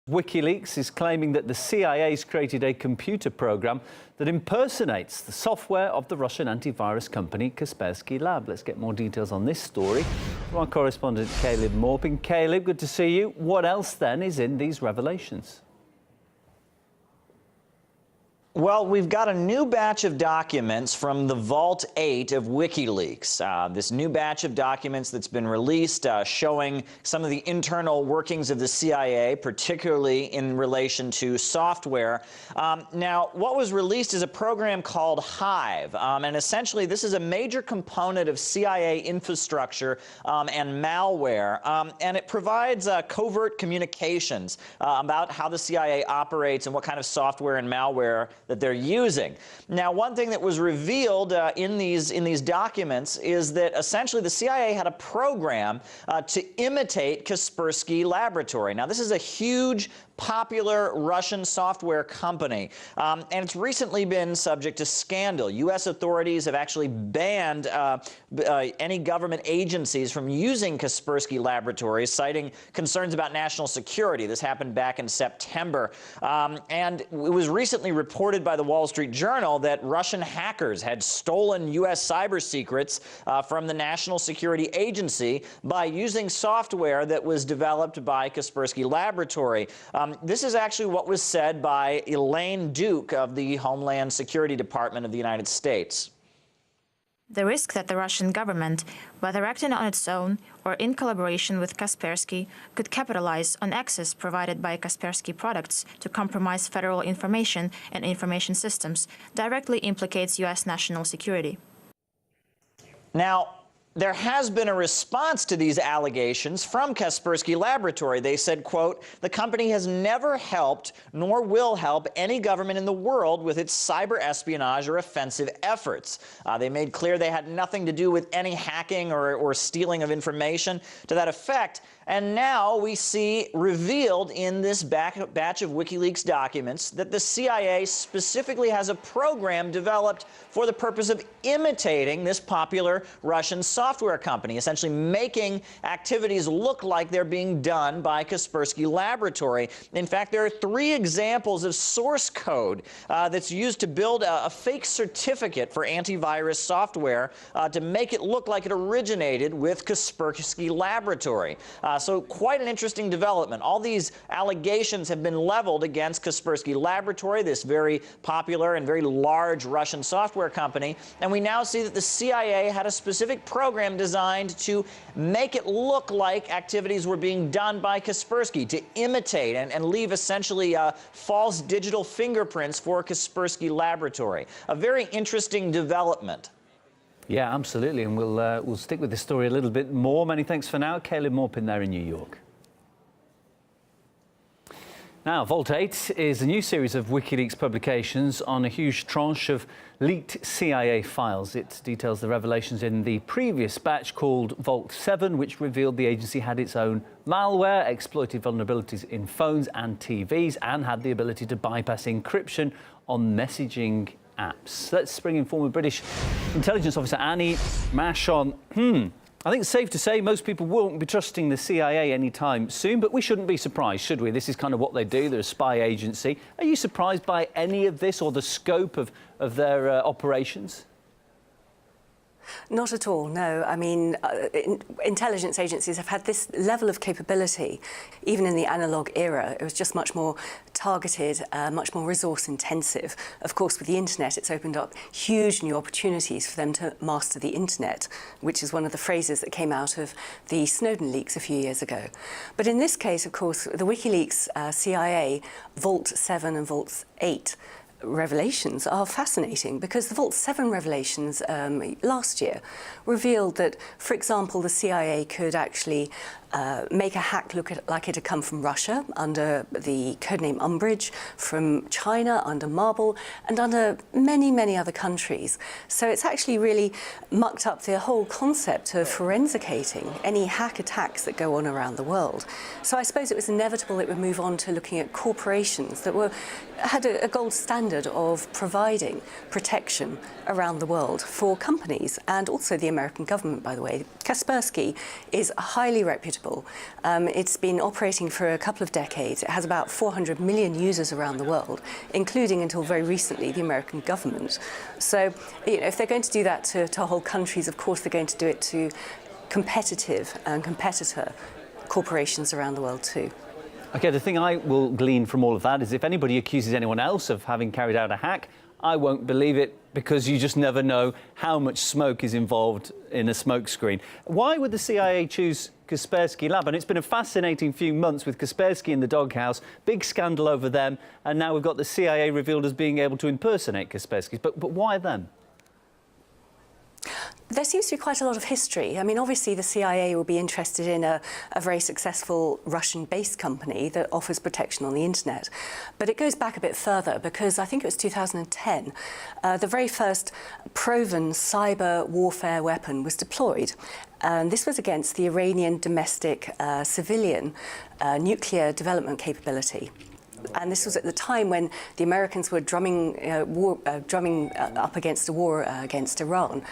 WikiLeaks is claiming that the CIA's created a computer program that impersonates the software of the Russian antivirus company Kaspersky Lab. Let's get more details on this story from our correspondent Caleb Morpin. Caleb, good to see you. What else then is in these revelations? Well, we've got a new batch of documents from the Vault 8 of WikiLeaks. This new batch of documents that's been released showing some of the internal workings of the CIA, particularly in relation to software. Now, what was released is a program called Hive, and essentially this is a major component of CIA infrastructure and malware, and it provides covert communications about how the CIA operates and what kind of software and malware that they're using. Now, one thing that was revealed in these documents is that essentially the CIA had a program to imitate Kaspersky Laboratory. Now, this is a huge, popular Russian software company, and it's recently been subject to scandal. U.S. authorities have actually banned any government agencies from using Kaspersky Laboratories, citing concerns about national security. This happened back in September, and it was recently reported by the Wall Street Journal that Russian hackers had stolen U.S. cyber secrets from the National Security Agency by using software that was developed by Kaspersky Laboratory. This is actually what was said by Elaine Duke of the Homeland Security Department of the United States. The risk that the Russian government, whether acting on its own or in collaboration with Kaspersky, could capitalize on access provided by Kaspersky products to compromise federal information and information systems directly implicates U.S. national security. Now, there has been a response to these allegations from Kaspersky Laboratory. They said, quote, "The company has never helped nor will help any government in the world with its cyber espionage or offensive efforts." They made clear they had nothing to do with any hacking or stealing of information to that effect. And now we see revealed in this batch of WikiLeaks documents that the CIA specifically has a program developed for the purpose of imitating this popular Russian software company, essentially making activities look like they're being done by Kaspersky Laboratory. In fact, there are 3 examples of source code that's used to build a fake certificate for antivirus software to make it look like it originated with Kaspersky Laboratory. So quite an interesting development. All these allegations have been leveled against Kaspersky Laboratory, this very popular and very large Russian software company, and we now see that the CIA had a specific program designed to make it look like activities were being done by Kaspersky, to imitate and leave essentially false digital fingerprints for Kaspersky Laboratory. A very interesting development. Yeah, absolutely, and we'll stick with this story a little bit more. Many thanks for now. Caleb Morpin there in New York. Now, Vault 8 is a new series of WikiLeaks publications on a huge tranche of leaked CIA files. It details the revelations in the previous batch called Vault 7, which revealed the agency had its own malware, exploited vulnerabilities in phones and TVs, and had the ability to bypass encryption on messaging apps. Let's bring in former British intelligence officer Annie Mashon. I think it's safe to say most people won't be trusting the CIA anytime soon, but we shouldn't be surprised, should we? This is kind of what they do. They're a spy agency. Are you surprised by any of this or the scope of their operations? Not at all, no. I mean, intelligence agencies have had this level of capability, even in the analog era. It was just much more targeted, much more resource intensive. Of course, with the internet, it's opened up huge new opportunities for them to master the internet, which is one of the phrases that came out of the Snowden leaks a few years ago. But in this case, of course, the WikiLeaks CIA Vault 7 and Vault 8 revelations are fascinating, because the Vault 7 revelations last year revealed that, for example, the CIA could actually make a hack look like it had come from Russia under the codename Umbridge, from China under Marble, and under many, many other countries. So it's actually really mucked up the whole concept of forensicating any hack attacks that go on around the world. So I suppose it was inevitable it would move on to looking at corporations that had a gold standard of providing protection around the world for companies, and also the American government, by the way. Kaspersky is a highly reputable reputable. It's been operating for a couple of decades. It has about 400 million users around the world, including, until very recently, the American government. So, if they're going to do that to whole countries, of course they're going to do it to competitive and competitor corporations around the world too. OK, the thing I will glean from all of that is if anybody accuses anyone else of having carried out a hack, I won't believe it, because you just never know how much smoke is involved in a smoke screen. Why would the CIA choose Kaspersky Lab? And it's been a fascinating few months with Kaspersky in the doghouse, big scandal over them, and now we've got the CIA revealed as being able to impersonate Kaspersky. But why them? There seems to be quite a lot of history. I mean, obviously the CIA will be interested in a very successful Russian-based company that offers protection on the internet. But it goes back a bit further, because I think it was 2010, the very first proven cyber warfare weapon was deployed. And this was against the Iranian domestic civilian nuclear development capability. And this was at the time when the Americans were drumming up against a war against Iran.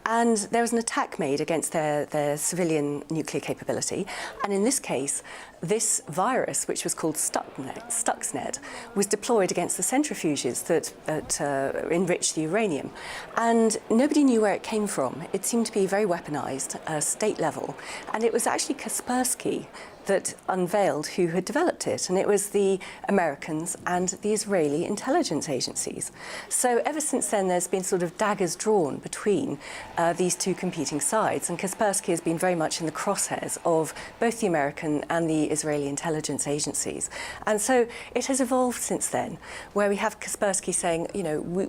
And there was an attack made against their civilian nuclear capability. And in this case, this virus, which was called Stuxnet, was deployed against the centrifuges that enriched the uranium. And nobody knew where it came from. It seemed to be very weaponized, state level. And it was actually Kaspersky that unveiled who had developed it, and it was the Americans and the Israeli intelligence agencies. So ever since then, there's been sort of daggers drawn between these two competing sides, and Kaspersky has been very much in the crosshairs of both the American and the Israeli intelligence agencies. And so it has evolved since then, where we have Kaspersky saying,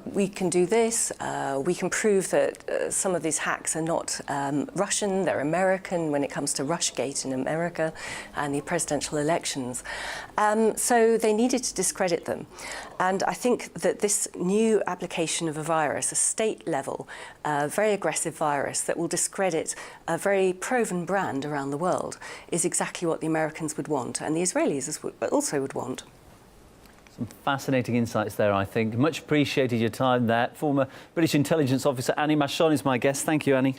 we can do this, we can prove that some of these hacks are not Russian, they're American when it comes to Rushgate in America and the presidential elections. So they needed to discredit them. And I think that this new application of a virus, a state-level, very aggressive virus that will discredit a very proven brand around the world, is exactly what the Americans would want, and the Israelis also would want. Some fascinating insights there, I think. Much appreciated your time there. Former British intelligence officer Annie Machon is my guest. Thank you, Annie.